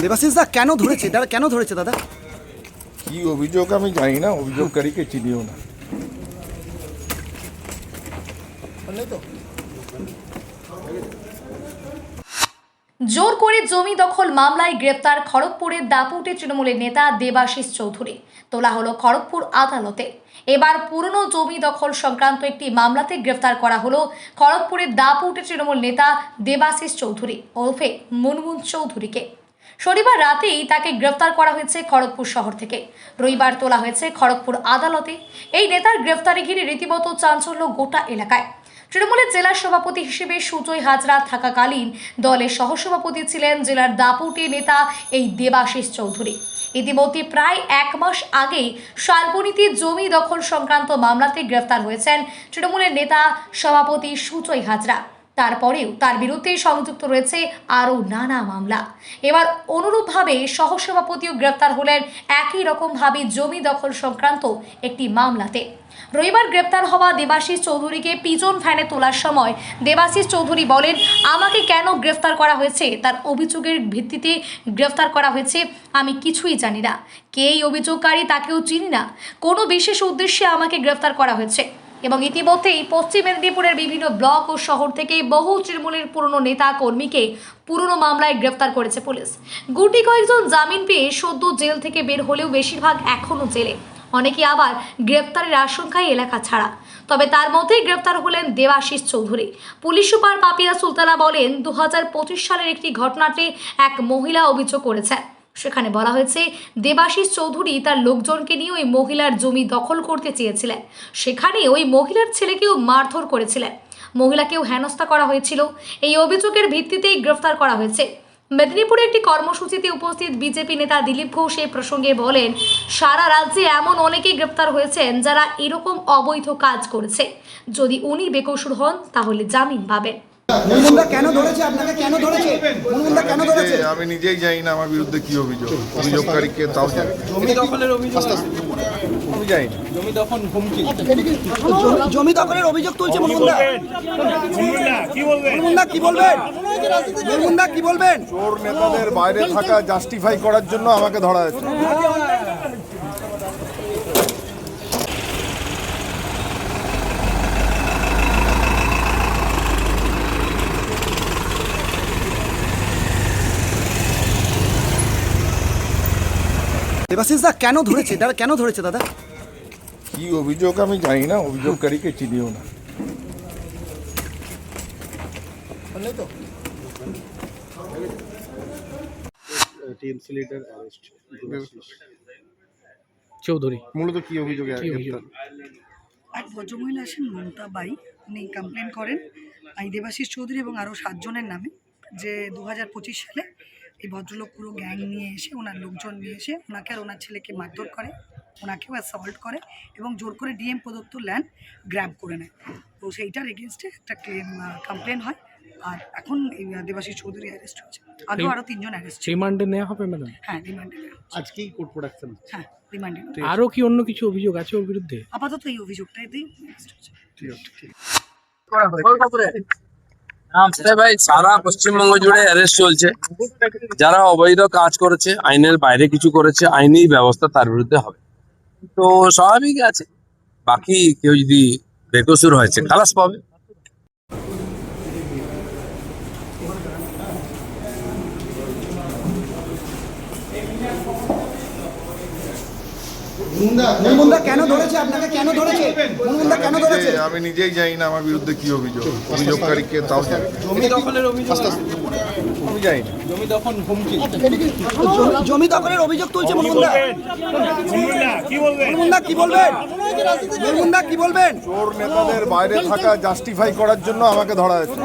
দেবাশিস দা কেন ধরেছে দাদা, কেন ধরেছে দাদা? কি অভিযোগ আমি জানি না, অভিযোগকারীকে চিনিও না। জোর করে জমি দখল মামলায় গ্রেফতার খড়গপুরের দাপুটে তৃণমূলের নেতা দেবাশিস চৌধুরী। তোলা হলো খড়গপুর আদালতে। এবার পুরনো জমি দখল সংক্রান্ত একটি মামলাতে গ্রেফতার করা হলো খড়গপুরের দাপুটে তৃণমূল নেতা দেবাশিস চৌধুরী ওরফে মুনমুন চৌধুরীকে। শনিবার রাতেই তাকে গ্রেফতার করা হয়েছে খড়গপুর শহর থেকে। রবিবার তোলা হয়েছে খড়গপুর আদালতে। এই নেতার গ্রেফতারি ঘিরে রীতিমতো চাঞ্চল্য গোটা এলাকায়। তৃণমূলের জেলা সভাপতি হিসেবে সুজয় হাজরা থাকাকালীন দলের সহসভাপতি ছিলেন জেলার দাপুটে নেতা এই দেবাশিস চৌধুরী। ইতিমধ্যে প্রায় 1 মাস আগে শালবনীতে জমি দখল সংক্রান্ত মামলাতে গ্রেফতার হয়েছেন তৃণমূলের নেতা সভাপতি সুজয় হাজরা। তারপরেও তার বিরুদ্ধে সংযুক্ত রয়েছে আরও নানা মামলা। এবার অনুরূপভাবে সহসভাপতিও গ্রেফতার হলেন একই রকমভাবে জমি দখল সংক্রান্ত একটি মামলাতে। রবিবার গ্রেপ্তার হওয়া দেবাশিস চৌধুরীকে পিজন ভ্যানে তোলার সময় দেবাশিস চৌধুরী বলেন, আমাকে কেন গ্রেফতার করা হয়েছে, তার অভিযোগের ভিত্তিতে গ্রেফতার করা হয়েছে, আমি কিছুই জানি না। কে এই অভিযোগকারী তাকেও চিনি না। কোনো বিশেষ উদ্দেশ্যে আমাকে গ্রেফতার করা হয়েছে। এবং ইতিমধ্যেই পশ্চিম মেদিনীপুরের বিভিন্ন ব্লক ও শহর থেকে বহু তৃণমূলের পুরনো নেতা কর্মীকে পুরনো মামলায় গ্রেফতার করেছে পুলিশ। গুটি কয়েকজন জামিন পেয়ে সদ্য জেল থেকে বের হলেও বেশিরভাগ এখনও জেলে। অনেকে আবার গ্রেফতারের আশঙ্কায় এলাকা ছাড়া। তবে তার মধ্যেই গ্রেফতার হলেন দেবাশিস চৌধুরী। পুলিশ সুপার পাপিয়া সুলতানা বলেন, 2025 সালের একটি ঘটনাতে এক মহিলা অভিযোগ করেছেন। সেখানে বলা হয়েছে দেবাশিস চৌধুরী তার লোকজনকে নিয়ে ওই মহিলার জমি দখল করতে চেয়েছিলেন। সেখানে ওই মহিলার ছেলেকেও মারধর করেছিলেন, মহিলাকেও হেনস্থা করা হয়েছিল। এই অভিযোগের ভিত্তিতেই গ্রেফতার করা হয়েছে। মেদিনীপুরে একটি কর্মসূচিতে উপস্থিত বিজেপি নেতা দিলীপ ঘোষ এই প্রসঙ্গে বলেন, সারা রাজ্যে এমন অনেকেই গ্রেপ্তার হয়েছেন যারা এরকম অবৈধ কাজ করেছে। যদি উনি বেকসুর হন তাহলে জামিন পাবেন। মুনমুনদা কেন ধরেছে আপনাকে, কেন ধরেছে? মুনমুনদা কেন ধরেছে? আমি নিজেই জানি না আমার বিরুদ্ধে কি অভিযোগ, অভিযোগকারীকে তাও জানি। জমি দখলের অভিযোগ, আমি জানি না। জমি দখল হুমকি, জমি দখলের অভিযোগ তুলছে মুনমুনদা। মুনমুনদা কি বলবেন? মুনমুনদা কি বলবেন? চোর নেতাদের বাইরে থাকা জাস্টিফাই করার জন্য আমাকে ধরা হয়েছে। দেবাশিস দা কেন ধরেছে দাদা, কেন ধরেছে দাদা? কি অভিযোগ আমি জানি না, অভিযোগকারীকে চিনিও না। চৌধুরী মূলত কি অভিযোগে? এক ভদ্রমহিলা আসেন মমতা বাই, উনি কমপ্লেন করেন এই দেবাশিস চৌধুরী এবং আরও 7 জনের নামে যে 2025 সালে এই ভদ্রলোক পুরো গ্যাং নিয়ে এসে, ওনার লোকজন নিয়ে এসে ওনাকে আর ওনার ছেলেকে মারধর করে, ওনাকেও অ্যাসল্ট করে এবং জোর করে ডিএম প্রদত্ত ল্যান্ড গ্র্যাব করে নেয়। তো সেইটার এগেনস্টে একটা কমপ্লেন হয়। আর এখন এই দেবাশিস চৌধুরী অ্যারেস্ট হয়েছে। আগেও আরও 3 জন অ্যারেস্ট। রিমান্ডে নেওয়া হবে ম্যাডাম? হ্যাঁ, রিমান্ডে আজকেই কোর্ট প্রোডাকশন। হ্যাঁ, রিমান্ডে। আরও কি অন্য কিছু অভিযোগ আছে ওর বিরুদ্ধে? আপাতত এই অভিযোগটাতেই অ্যারেস্ট হয়েছে। ভাই সারা পশ্চিমবঙ্গ জুড়ে অ্যারেস্ট চলছে। যারা অবৈধ কাজ করেছে, আইনের বাইরে কিছু করেছে, আইনি ব্যবস্থা তার বিরুদ্ধে হবে। তো স্বাভাবিক আছে, বাকি কেউ যদি বেকসুর হয়েছে খালাস পাবে। মুনমুনদা কেন ধরেছে আপনাকে, কেন ধরেছে? মুনমুনদা কেন ধরেছে? আমি নিজেই জানি না আমার বিরুদ্ধে কি অভিযোগ, অভিযোগকারীকে তাও জানি। জমি দখলের অভিযোগ, আমি জানি না। জমি দখল হুমকি, জমি দখলের অভিযোগ তুলছে মুনমুনদা। মুনমুনদা কি বলবেন? মুনমুনদা কি বলবেন? চোর নেতাদের বাইরে থাকা জাস্টিফাই করার জন্য আমাকে ধরা হয়েছে।